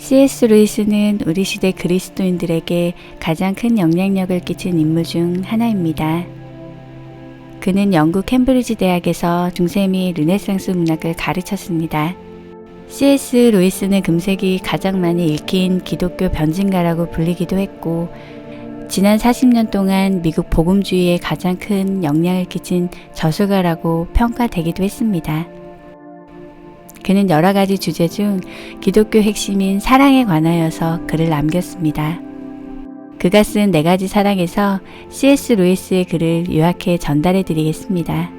C.S. 루이스는 우리 시대 그리스도인들에게 가장 큰 영향력을 끼친 인물 중 하나입니다. 그는 영국 캠브리지 대학에서 중세 및 르네상스 문학을 가르쳤습니다. C.S. 루이스는 금세기 가장 많이 읽힌 기독교 변증가라고 불리기도 했고, 지난 40년 동안 미국 복음주의에 가장 큰 영향을 끼친 저술가라고 평가되기도 했습니다. 그는 여러 가지 주제 중 기독교 핵심인 사랑에 관하여서 글을 남겼습니다. 그가 쓴 4가지 사랑에서 C.S. 루이스의 글을 요약해 전달해 드리겠습니다.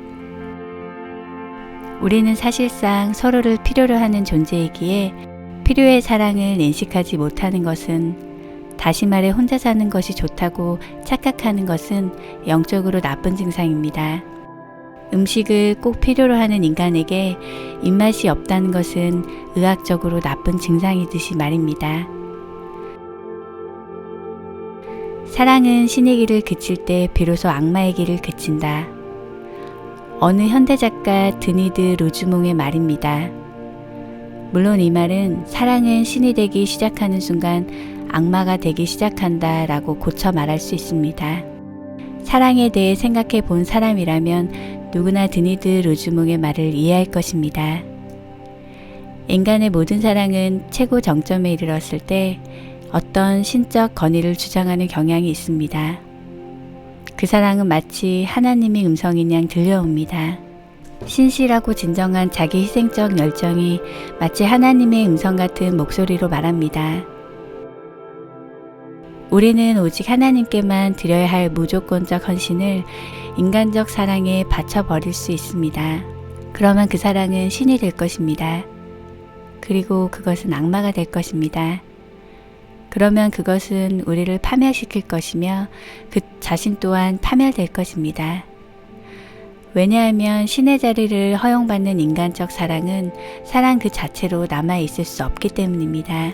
우리는 사실상 서로를 필요로 하는 존재이기에 필요의 사랑을 인식하지 못하는 것은, 다시 말해 혼자 사는 것이 좋다고 착각하는 것은 영적으로 나쁜 증상입니다. 음식을 꼭 필요로 하는 인간에게 입맛이 없다는 것은 의학적으로 나쁜 증상이듯이 말입니다. 사랑은 신의 길을 그칠 때 비로소 악마의 길을 그친다. 어느 현대작가 드니드 로즈몽의 말입니다. 물론 이 말은 사랑은 신이 되기 시작하는 순간 악마가 되기 시작한다 라고 고쳐 말할 수 있습니다. 사랑에 대해 생각해 본 사람이라면 누구나 드니드 로즈몽의 말을 이해할 것입니다. 인간의 모든 사랑은 최고 정점에 이르렀을 때 어떤 신적 권위를 주장하는 경향이 있습니다. 그 사랑은 마치 하나님의 음성인 양 들려옵니다. 신실하고 진정한 자기 희생적 열정이 마치 하나님의 음성 같은 목소리로 말합니다. 우리는 오직 하나님께만 드려야 할 무조건적 헌신을 인간적 사랑에 바쳐버릴 수 있습니다. 그러면 그 사랑은 신이 될 것입니다. 그리고 그것은 악마가 될 것입니다. 그러면 그것은 우리를 파멸시킬 것이며 그 자신 또한 파멸될 것입니다. 왜냐하면 신의 자리를 허용받는 인간적 사랑은 사랑 그 자체로 남아있을 수 없기 때문입니다.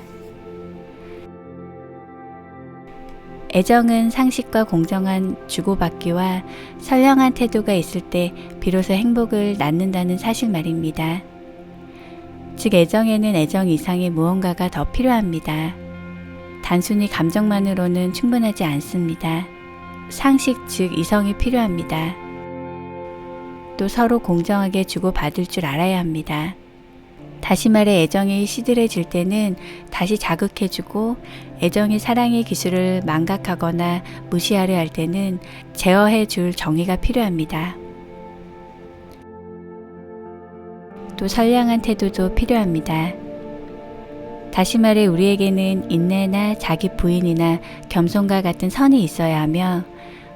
애정은 상식과 공정한 주고받기와 선량한 태도가 있을 때 비로소 행복을 낳는다는 사실 말입니다. 즉 애정에는 애정 이상의 무언가가 더 필요합니다. 단순히 감정만으로는 충분하지 않습니다. 상식 즉 이성이 필요합니다. 또 서로 공정하게 주고받을 줄 알아야 합니다. 다시 말해 애정이 시들해질 때는 다시 자극해주고, 애정이 사랑의 기술을 망각하거나 무시하려 할 때는 제어해줄 정의가 필요합니다. 또 선량한 태도도 필요합니다. 다시 말해 우리에게는 인내나 자기 부인이나 겸손과 같은 선이 있어야 하며,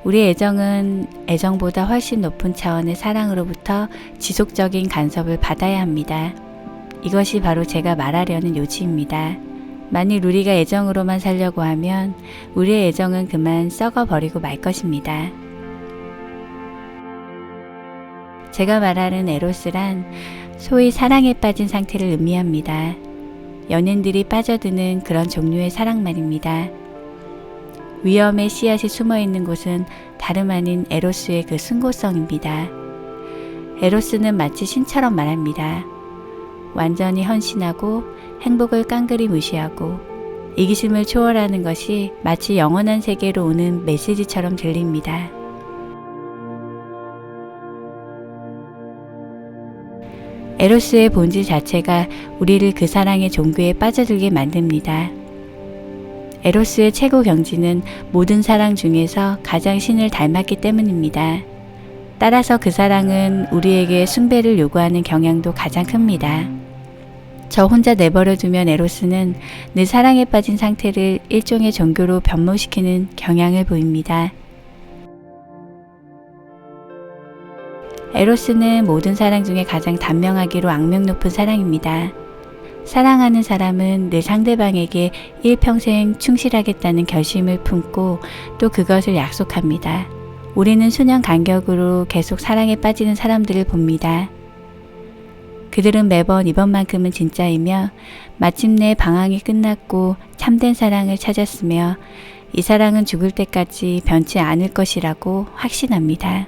우리의 애정은 애정보다 훨씬 높은 차원의 사랑으로부터 지속적인 간섭을 받아야 합니다. 이것이 바로 제가 말하려는 요지입니다. 만일 우리가 애정으로만 살려고 하면 우리의 애정은 그만 썩어버리고 말 것입니다. 제가 말하는 에로스란 소위 사랑에 빠진 상태를 의미합니다. 연인들이 빠져드는 그런 종류의 사랑 말입니다. 위험의 씨앗이 숨어있는 곳은 다름 아닌 에로스의 그 승고성입니다. 에로스는 마치 신처럼 말합니다. 완전히 헌신하고 행복을 깡그리 무시하고 이기심을 초월하는 것이 마치 영원한 세계로 오는 메시지처럼 들립니다. 에로스의 본질 자체가 우리를 그 사랑의 종교에 빠져들게 만듭니다. 에로스의 최고 경지는 모든 사랑 중에서 가장 신을 닮았기 때문입니다. 따라서 그 사랑은 우리에게 숭배를 요구하는 경향도 가장 큽니다. 저 혼자 내버려두면 에로스는 내 사랑에 빠진 상태를 일종의 종교로 변모시키는 경향을 보입니다. 에로스는 모든 사랑 중에 가장 단명하기로 악명 높은 사랑입니다. 사랑하는 사람은 내 상대방에게 일평생 충실하겠다는 결심을 품고 또 그것을 약속합니다. 우리는 수년 간격으로 계속 사랑에 빠지는 사람들을 봅니다. 그들은 매번 이번만큼은 진짜이며 마침내 방황이 끝났고 참된 사랑을 찾았으며 이 사랑은 죽을 때까지 변치 않을 것이라고 확신합니다.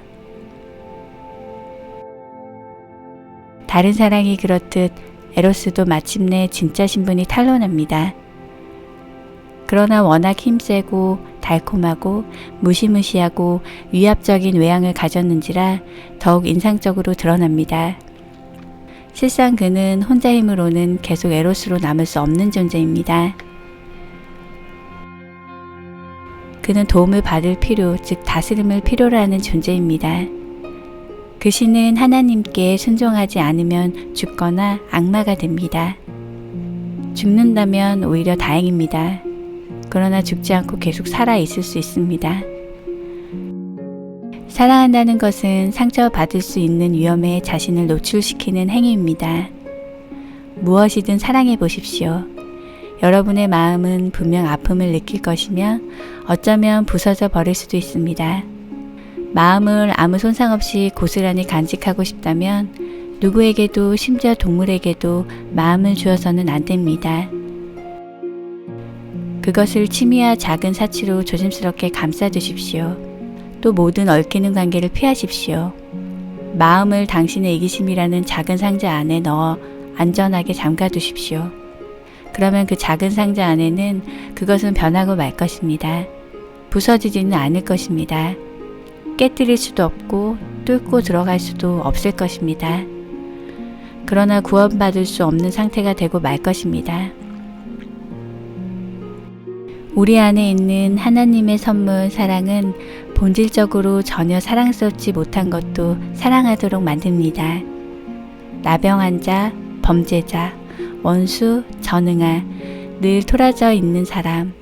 다른 사랑이 그렇듯 에로스도 마침내 진짜 신분이 탄로납니다. 그러나 워낙 힘세고 달콤하고 무시무시하고 위압적인 외양을 가졌는지라 더욱 인상적으로 드러납니다. 실상 그는 혼자 힘으로는 계속 에로스로 남을 수 없는 존재입니다. 그는 도움을 받을 필요, 즉 다스림을 필요로 하는 존재입니다. 그 신은 하나님께 순종하지 않으면 죽거나 악마가 됩니다. 죽는다면 오히려 다행입니다. 그러나 죽지 않고 계속 살아 있을 수 있습니다. 사랑한다는 것은 상처받을 수 있는 위험에 자신을 노출시키는 행위입니다. 무엇이든 사랑해 보십시오. 여러분의 마음은 분명 아픔을 느낄 것이며 어쩌면 부서져 버릴 수도 있습니다. 마음을 아무 손상 없이 고스란히 간직하고 싶다면 누구에게도 심지어 동물에게도 마음을 주어서는 안 됩니다. 그것을 취미와 작은 사치로 조심스럽게 감싸두십시오. 또 모든 얽히는 관계를 피하십시오. 마음을 당신의 이기심이라는 작은 상자 안에 넣어 안전하게 잠가두십시오. 그러면 그 작은 상자 안에는 그것은 변하고 말 것입니다. 부서지지는 않을 것입니다. 깨뜨릴 수도 없고 뚫고 들어갈 수도 없을 것입니다. 그러나 구원받을 수 없는 상태가 되고 말 것입니다. 우리 안에 있는 하나님의 선물 사랑은 본질적으로 전혀 사랑스럽지 못한 것도 사랑하도록 만듭니다. 나병한 자, 범죄자, 원수, 전응아, 늘 토라져 있는 사람,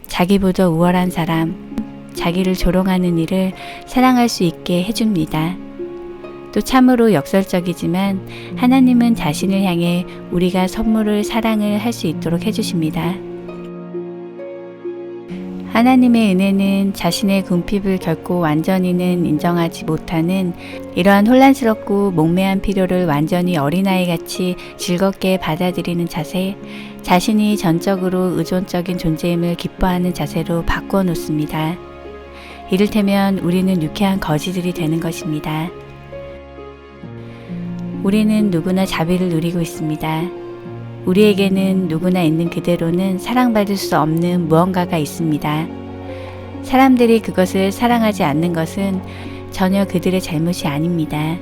자기보다 우월한 사람, 자기를 조롱하는 이를 사랑할 수 있게 해줍니다. 또 참으로 역설적이지만 하나님은 자신을 향해 우리가 선물을 사랑을 할 수 있도록 해주십니다. 하나님의 은혜는 자신의 궁핍을 결코 완전히는 인정하지 못하는 이러한 혼란스럽고 몽매한 필요를 완전히 어린아이같이 즐겁게 받아들이는 자세, 자신이 전적으로 의존적인 존재임을 기뻐하는 자세로 바꾸어 놓습니다. 이를테면 우리는 유쾌한 거지들이 되는 것입니다. 우리는 누구나 자비를 누리고 있습니다. 우리에게는 누구나 있는 그대로는 사랑받을 수 없는 무언가가 있습니다. 사람들이 그것을 사랑하지 않는 것은 전혀 그들의 잘못이 아닙니다.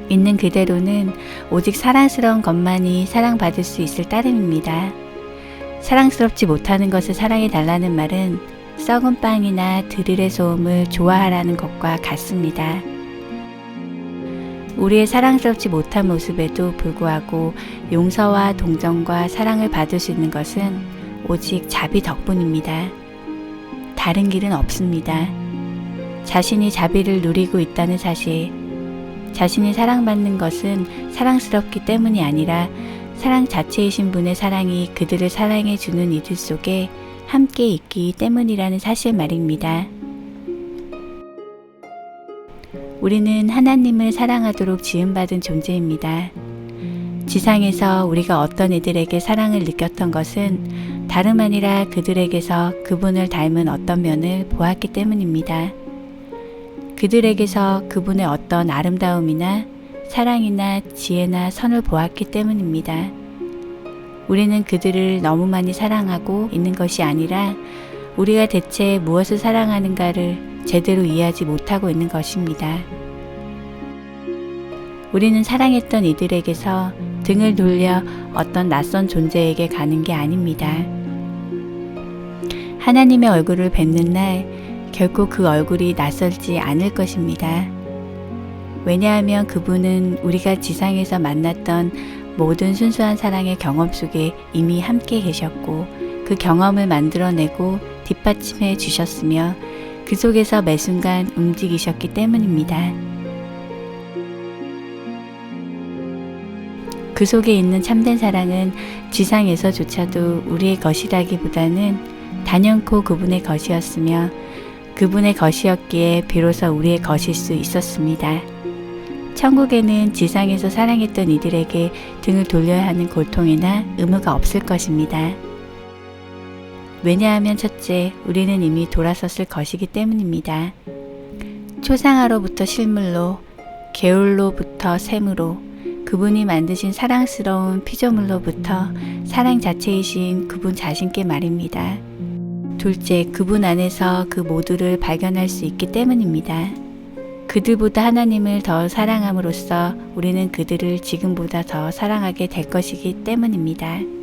있는 그대로는 오직 사랑스러운 것만이 사랑받을 수 있을 따름입니다. 사랑스럽지 못하는 것을 사랑해달라는 말은 썩은 빵이나 드릴의 소음을 좋아하라는 것과 같습니다. 우리의 사랑스럽지 못한 모습에도 불구하고 용서와 동정과 사랑을 받을 수 있는 것은 오직 자비 덕분입니다. 다른 길은 없습니다. 자신이 자비를 누리고 있다는 사실, 자신이 사랑받는 것은 사랑스럽기 때문이 아니라 사랑 자체이신 분의 사랑이 그들을 사랑해 주는 이들 속에 함께 있기 때문이라는 사실 말입니다. 우리는 하나님을 사랑하도록 지음받은 존재입니다. 지상에서 우리가 어떤 이들에게 사랑을 느꼈던 것은 다름 아니라 그들에게서 그분을 닮은 어떤 면을 보았기 때문입니다. 그들에게서 그분의 어떤 아름다움이나 사랑이나 지혜나 선을 보았기 때문입니다. 우리는 그들을 너무 많이 사랑하고 있는 것이 아니라 우리가 대체 무엇을 사랑하는가를 제대로 이해하지 못하고 있는 것입니다. 우리는 사랑했던 이들에게서 등을 돌려 어떤 낯선 존재에게 가는 게 아닙니다. 하나님의 얼굴을 뵙는 날 결코 그 얼굴이 낯설지 않을 것입니다. 왜냐하면 그분은 우리가 지상에서 만났던 모든 순수한 사랑의 경험 속에 이미 함께 계셨고 그 경험을 만들어내고 뒷받침해 주셨으며 그 속에서 매 순간 움직이셨기 때문입니다. 그 속에 있는 참된 사랑은 지상에서조차도 우리의 것이라기보다는 단연코 그분의 것이었으며 그분의 것이었기에 비로소 우리의 것일 수 있었습니다. 천국에는 지상에서 사랑했던 이들에게 등을 돌려야 하는 고통이나 의무가 없을 것입니다. 왜냐하면 첫째, 우리는 이미 돌아섰을 것이기 때문입니다. 초상화로부터 실물로, 개울로부터 샘으로, 그분이 만드신 사랑스러운 피조물로부터 사랑 자체이신 그분 자신께 말입니다. 둘째, 그분 안에서 그 모두를 발견할 수 있기 때문입니다. 그들보다 하나님을 더 사랑함으로써 우리는 그들을 지금보다 더 사랑하게 될 것이기 때문입니다.